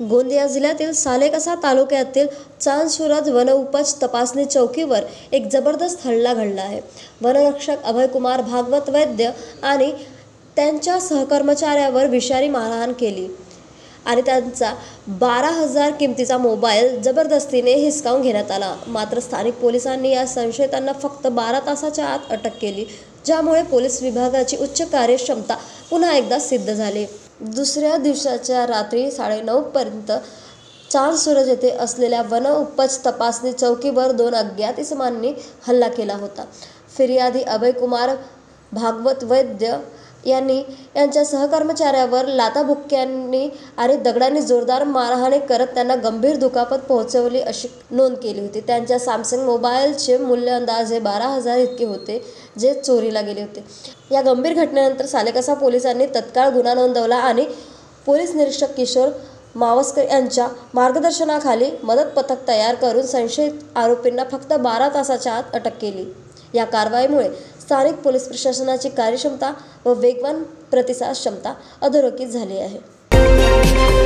गोंदिया जिल्ह्यातील सालेकसा तालुक्यातील चांदसुरज वनउपज तपासणी चौकीवर एक जबरदस्त हल्ला घडला आहे। वनरक्षक अभयकुमार भागवत वैद्य आणि त्यांच्या सहकर्मचाऱ्यावर विषारी मारहाण केली आणि त्यांचा 12,000 किमतीचा मोबाईल जबरदस्तीने हिसकावून घेण्यात आला। मात्र स्थानिक पोलिसांनी या संशयितांना फक्त 12 तासाच्या आत अटक केली, ज्यामुळे पोलीस विभागाची उच्च कार्यक्षमता पुन्हा एकदा सिद्ध झाली। दुसऱ्या दिवसाच्या रात्री 9:30 पर्यंत चांदसुरज येथे असलेल्या वनउपज तपासणी चौकीवर 2 अज्ञात इसमांनी हल्ला केला होता। फिर्यादी अभयकुमार भागवत वैद्य यांनी यांच्या सहकर्मचाऱ्यावर लाथाबुक्क्यांनी आणि दगडांनी जोरदार मारहाण करत त्यांना गंभीर दुखापत पोहोचवली अशी नोंद केली होती। त्यांच्या सॅमसंग मोबाईलचे मूल्य अंदाजे 12,000 इतके होते, जे चोरीला गेले होते। या गंभीर घटनेनंतर सालेकसा पोलिसांनी तत्काळ गुन्हा नोंदवला आणि पोलीस निरीक्षक किशोर मावस्कर यांच्या मार्गदर्शनाखाली मदत पथक तयार करून संशयित आरोपींना फक्त 12 तासाच्या आत अटक केली। या कारवाईमुळे स्थानिक पोलीस प्रशासनाची कार्यक्षमता व वेगवान प्रतिसाद क्षमता अधोरेखित झाली आहे।